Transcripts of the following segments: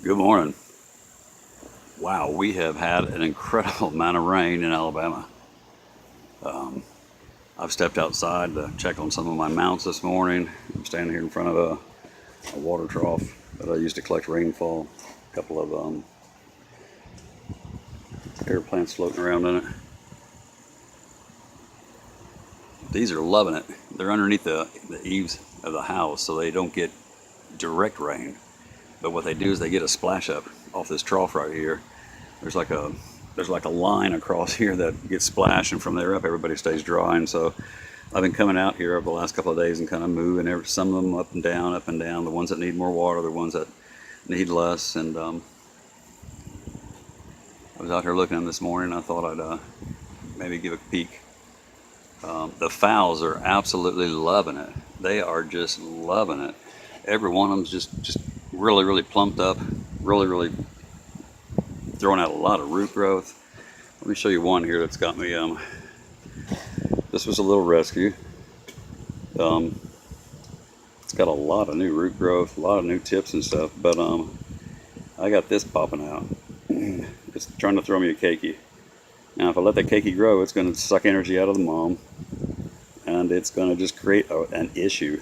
Good morning. Wow, we have had an incredible amount of rain in Alabama. I've stepped outside to check on some of my mounts this morning. I'm standing here in front of a water trough that I use to collect rainfall. A couple of air plants floating around in it. These are loving it. They're underneath the eaves of the house, so they don't get direct rain. But what they do is they get a splash up off this trough right here. There's like a line across here that gets splashed, and from there up everybody stays dry. And so I've been coming out here over the last couple of days and kind of moving some of them up and down, up and down. The ones that need more water, the ones that need less. And I was out here looking at them this morning. I thought I'd maybe give a peek. The fowls are absolutely loving it. They are just loving it. Every one of them's just really plumped up, really throwing out a lot of root growth. Let me show you one here that's got me. This was a little rescue. It's got a lot of new root growth, a lot of new tips and stuff, but I got this popping out. It's trying to throw me a keiki. Now if I let that keiki grow, it's going to suck energy out of the mom, and it's going to just create an issue.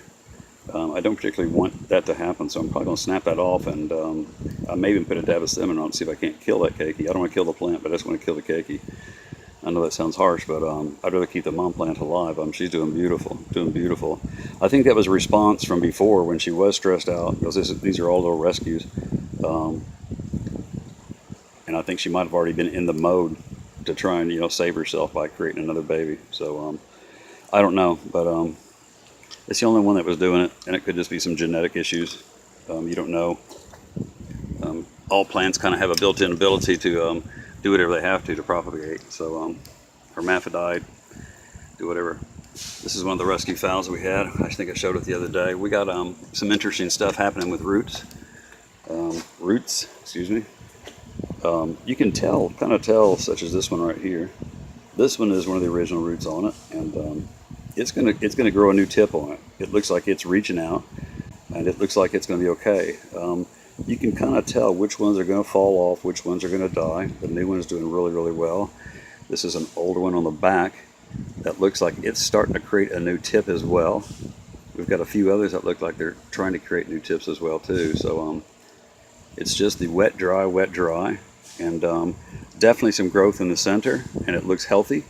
I don't particularly want that to happen, so I'm probably going to snap that off, and I may even put a dab of cinnamon on it, see if I can't kill that keiki. I don't want to kill the plant, but I just want to kill the keiki. I know that sounds harsh, but I'd rather keep the mom plant alive. She's doing beautiful. I think that was a response from before when she was stressed out, because these are all little rescues. And I think she might have already been in the mode to try and save herself by creating another baby. So I don't know, but it's the only one that was doing it, and it could just be some genetic issues. You don't know. All plants kind of have a built-in ability to do whatever they have to propagate. So hermaphrodite, do whatever. This is one of the rescue fowls we had. I think I showed it the other day. We got some interesting stuff happening with roots. Excuse me. You can kind of tell, such as this one right here. This one is one of the original roots on it, and it's gonna grow a new tip on it. It looks like it's reaching out, and it looks like it's gonna be okay. You can kind of tell which ones are gonna fall off, which ones are gonna die. The new one is doing really well. This is an older one on the back that looks like it's starting to create a new tip as well. We've got a few others that look like they're trying to create new tips as well too. So it's just the wet dry, and definitely some growth in the center, and it looks healthy.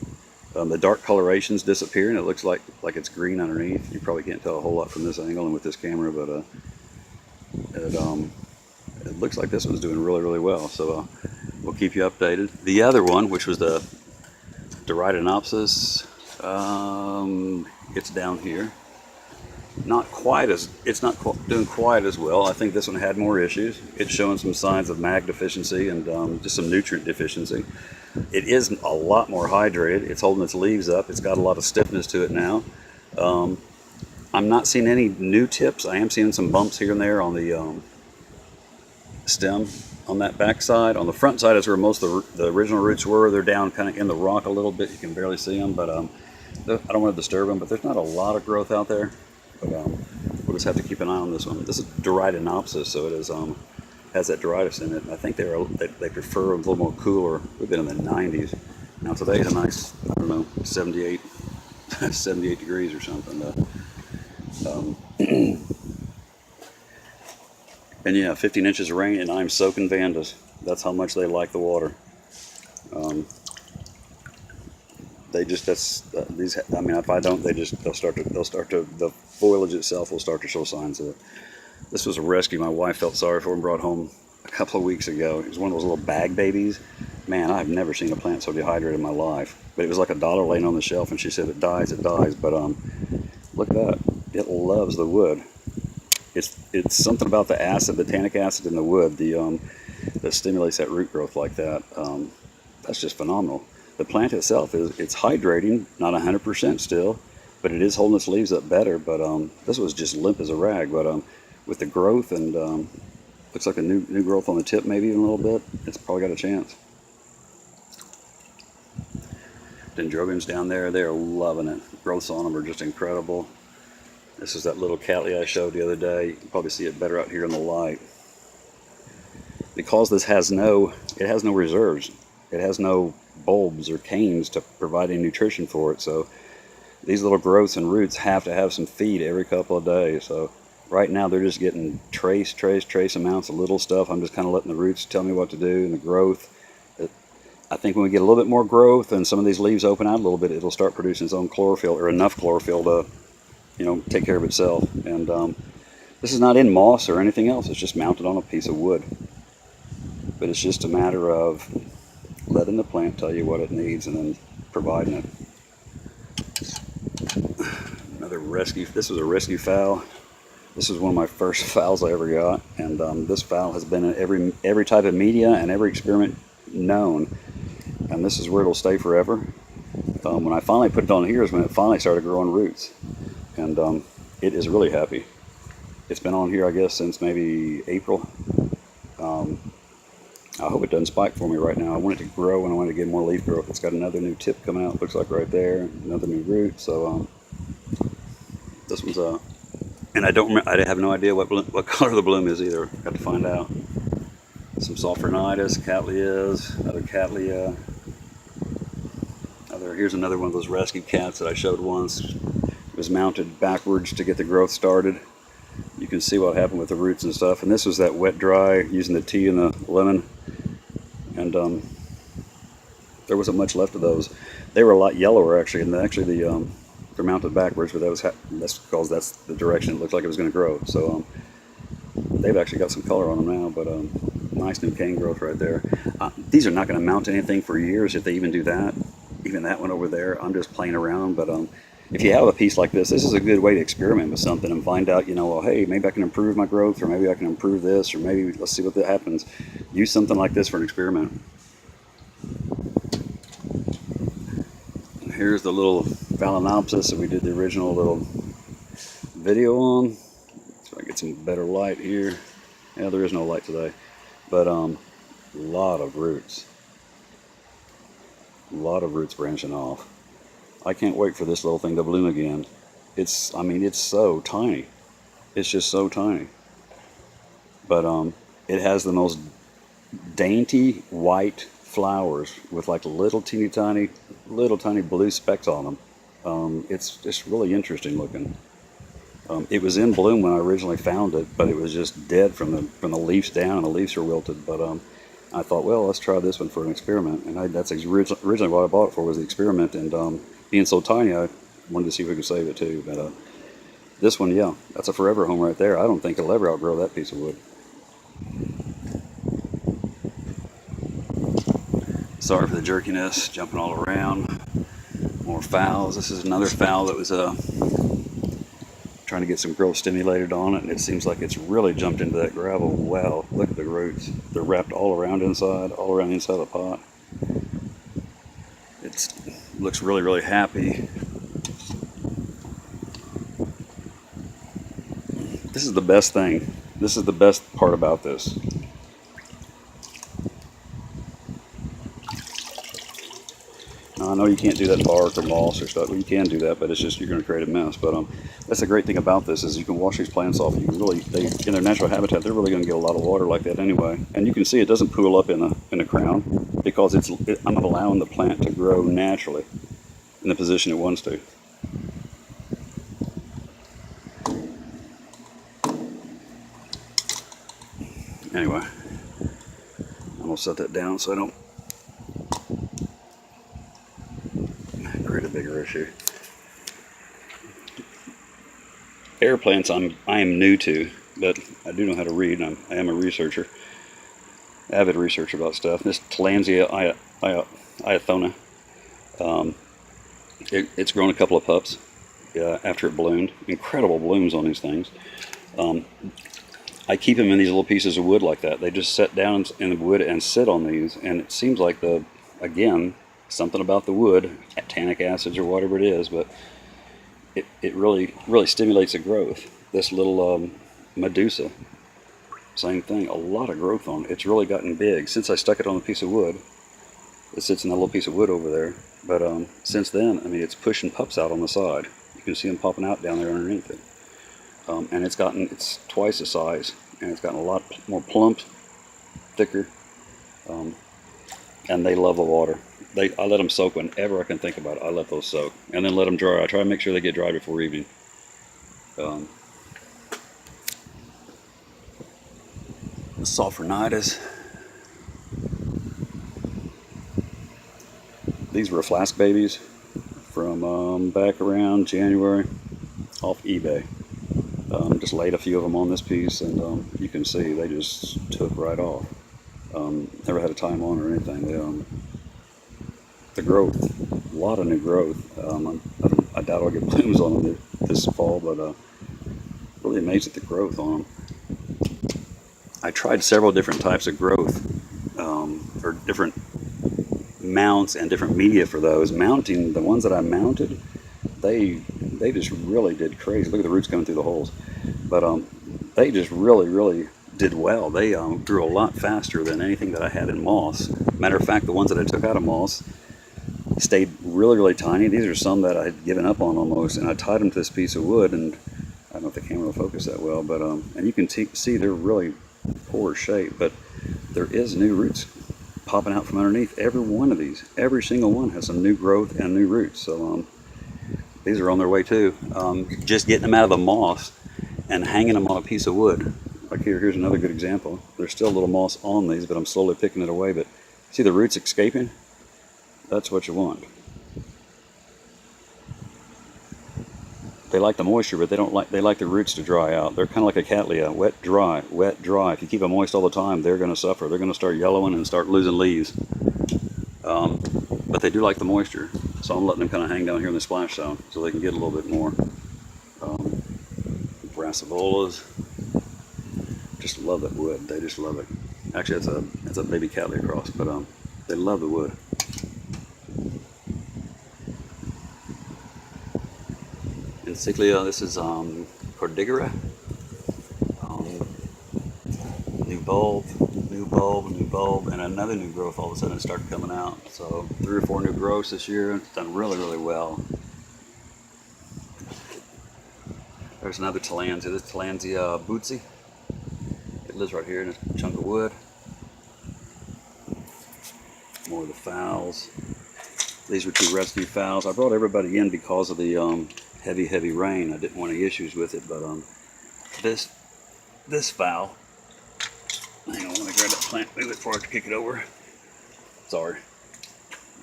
The dark coloration's disappearing. It looks like it's green underneath. You probably can't tell a whole lot from this angle and with this camera, but it looks like this one's doing really well. So we'll keep you updated. The other one, which was the Dorydenopsis, it's down here. It's not doing quite as well. I think this one had more issues. It's showing some signs of mag deficiency and just some nutrient deficiency. It is a lot more hydrated. It's holding its leaves up. It's got a lot of stiffness to it now. I'm not seeing any new tips. I am seeing some bumps here and there on the stem on that back side. On the front side is where most of the original roots were. They're down kind of in the rock a little bit. You can barely see them, but I don't want to disturb them. But there's not a lot of growth out there. But we'll just have to keep an eye on this one. This is Dorydenopsis, so it is has that Dorydes in it. I think they prefer a little more cooler. We've been in the 90s. Now today's a nice, 78 degrees or something. And yeah, 15 inches of rain, and I'm soaking Vandas. That's how much they like the water. If I don't, the foliage itself will start to show signs of it. This was a rescue my wife felt sorry for and brought home a couple of weeks ago. It was one of those little bag babies. Man, I've never seen a plant so dehydrated in my life. But it was like $1 laying on the shelf, and she said it dies. But look at that. It loves the wood. It's something about the acid, the tannic acid in the wood, that stimulates that root growth like that. That's just phenomenal. The plant itself it's hydrating, not 100% still, but it is holding its leaves up better. But this was just limp as a rag. But with the growth and looks like a new growth on the tip, maybe even a little bit, it's probably got a chance. Dendrobiums down there, they're loving it. Growths on them are just incredible. This is that little cattleya I showed the other day. You can probably see it better out here in the light. because this has it has no reserves. It has no bulbs or canes to provide any nutrition for it. So these little growths and roots have to have some feed every couple of days. So right now they're just getting trace amounts of little stuff. I'm just kind of letting the roots tell me what to do, and the growth. I think when we get a little bit more growth and some of these leaves open out a little bit, it'll start producing its own chlorophyll, or enough chlorophyll to, take care of itself. And this is not in moss or anything else. It's just mounted on a piece of wood. But it's just a matter of letting the plant tell you what it needs and then providing it. Another rescue. This was a rescue fowl. This was one of my first fowls I ever got, and this fowl has been in every type of media and every experiment known, and this is where it'll stay forever. When I finally put it on here is when it finally started growing roots, and it is really happy. It's been on here, I guess, since maybe April. I hope it doesn't spike for me right now. I want it to grow, and I want to get more leaf growth. It's got another new tip coming out, looks like right there, another new root. So this one's and I have no idea what color the bloom is either. Got to find out. Some Sophronitis, Cattleyas, another Cattleya. Here's another one of those rescue cats that I showed once. It was mounted backwards to get the growth started. You can see what happened with the roots and stuff. And this was that wet dry using the tea and the lemon. And there wasn't much left of those. They were a lot yellower actually, and they're mounted backwards, but that's because that's the direction it looked like it was going to grow. So they've actually got some color on them now, but nice new cane growth right there. These are not going to mount anything for years if they even do that. Even that one over there, I'm just playing around. But if you have a piece like this is a good way to experiment with something and find out, well, hey, maybe I can improve my growth, or maybe I can improve this, or maybe let's see what that happens. Use something like this for an experiment. And here's the little Phalaenopsis that we did the original little video on. So I get some better light here. Yeah, there is no light today, but a lot of roots. A lot of roots branching off. I can't wait for this little thing to bloom again. It's so tiny. It's just so tiny. But it has the most dainty white flowers with like little tiny blue specks on them. It's just really interesting looking. It was in bloom when I originally found it, but it was just dead from the leaves down, and the leaves are wilted. But I thought, well, let's try this one for an experiment, and that's originally what I bought it for, was the experiment. And being so tiny, I wanted to see if we could save it too. But this one, yeah, that's a forever home right there. I don't think it'll ever outgrow that piece of wood. Sorry for the jerkiness, jumping all around. More fowls. This is another fowl that was trying to get some growth stimulated on it, and it seems like it's really jumped into that gravel. Wow, look at the roots. They're wrapped all around the inside of the pot. It looks really happy. This is the best thing. This is the best part about this. Now, I know you can't do that bark or moss or stuff. Well, you can do that, but it's just you're going to create a mess. But that's the great thing about this, is you can wash these plants off. You can in their natural habitat, they're really going to get a lot of water like that anyway. And you can see it doesn't pool up in the crown, because I'm allowing the plant to grow naturally in the position it wants to. Anyway, I'm going to set that down so I don't create a bigger issue. Air plants I am new to, but I do know how to read. I am a researcher, avid researcher about stuff. This Tillandsia iathona, it's grown a couple of pups after it bloomed. Incredible blooms on these things. I keep them in these little pieces of wood like that. They just set down in the wood and sit on these, and it seems like again, something about the wood, tannic acids or whatever it is, but it really stimulates the growth. This little Medusa, same thing, a lot of growth on it. It's really gotten big since I stuck it on a piece of wood. It sits in that little piece of wood over there, but since then, it's pushing pups out on the side. You can see them popping out down there underneath it. And it's twice the size, and it's gotten a lot more plump. thicker, um, and they love the water. I let them soak whenever I can think about it. I let those soak, and then let them dry. I try to make sure they get dry before evening. The Sophronitis. These were flask babies from back around January off eBay. Just laid a few of them on this piece, and you can see they just took right off. Never had a time on or anything. The growth, a lot of new growth. I doubt I'll get blooms on them this fall, but really amazed at the growth on them. I tried several different types of growth, or different mounts and different media for those. Mounting, the ones that I mounted, they just really did crazy. Look at the roots coming through the holes. But they just really did well. They grew a lot faster than anything that I had in moss. Matter of fact, the ones that I took out of moss stayed really tiny. These are some that I had given up on almost, and I tied them to this piece of wood, and I don't know if the camera will focus that well, but and you can see they're really poor shape, but there is new roots popping out from underneath every one of these. Every single one has some new growth and new roots. So these are on their way too. Just getting them out of the moss and hanging them on a piece of wood. Like here's another good example. There's still a little moss on these, but I'm slowly picking it away. But see the roots escaping? That's what you want. They like the moisture, but they like the roots to dry out. They're kind of like a cattleya, wet, dry. If you keep them moist all the time, they're going to suffer. They're going to start yellowing and start losing leaves. But they do like the moisture, so I'm letting them kind of hang down here in the splash zone so they can get a little bit more. Brassavolas, just love that wood. They just love it. Actually, it's a baby cattleya cross, but they love the wood. Encyclia, this is Cordigera. New bulb, and another new growth all of a sudden started coming out. So 3 or 4 new growths this year. It's done really well. There's another Tillandsia. This is Tillandsia bootsy. It lives right here in a chunk of wood. More of the fowls. These were 2 rescue fowls. I brought everybody in because of the heavy rain. I didn't want any issues with it, but this fowl. Hang on, let me grab that plant, move it before I kick it over. Sorry.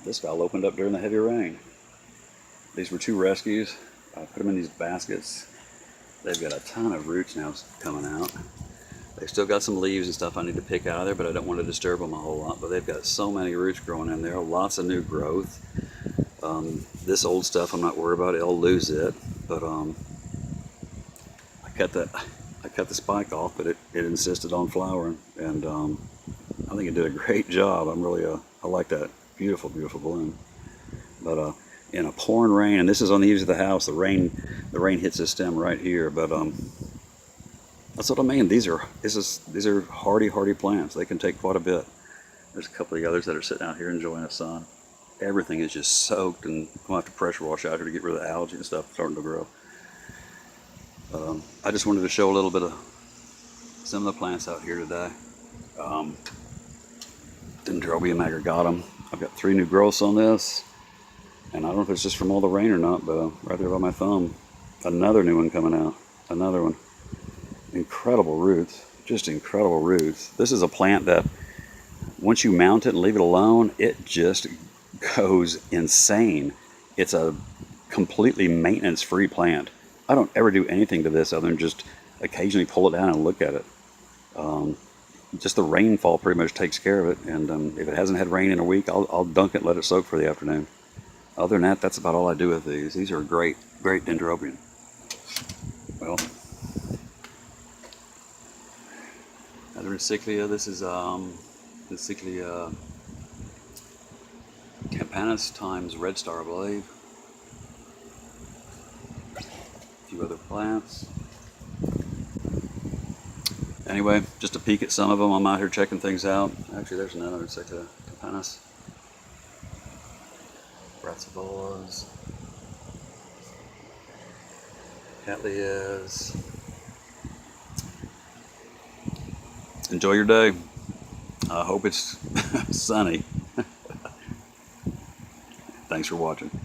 This fowl opened up during the heavy rain. These were 2 rescues. I put them in these baskets. They've got a ton of roots now coming out. They've still got some leaves and stuff I need to pick out of there, but I don't want to disturb them a whole lot. But they've got so many roots growing in there, lots of new growth. This old stuff I'm not worried about, it'll lose it. But I cut the spike off, but it insisted on flowering, and I think it did a great job. I like that beautiful bloom. But in a pouring rain, and this is on the edge of the house, the rain hits this stem right here. But that's what I mean. These are hardy plants. They can take quite a bit. There's a couple of the others that are sitting out here enjoying the sun. Everything is just soaked, and I'm gonna have to pressure wash out here to get rid of the algae and stuff starting to grow. I just wanted to show a little bit of some of the plants out here today. Dendrobium agregatum. I've got 3 new growths on this, and I don't know if it's just from all the rain or not, but right there by my thumb, another new one coming out. Another one. Incredible roots, just incredible roots. This is a plant that once you mount it and leave it alone, it just goes insane. It's a completely maintenance-free plant. I don't ever do anything to this other than just occasionally pull it down and look at it. Just the rainfall pretty much takes care of it, and if it hasn't had rain in a week, I'll dunk it and let it soak for the afternoon. Other than that, that's about all I do with these. These are great dendrobium. Well, another Encyclia. This is Encyclia campanus times red star, I believe. A few other plants. Anyway, just a peek at some of them. I'm out here checking things out. Actually, there's another Encyclia campanus. Brassavolas. Cattleyas. Enjoy your day. I hope it's sunny. Thanks for watching.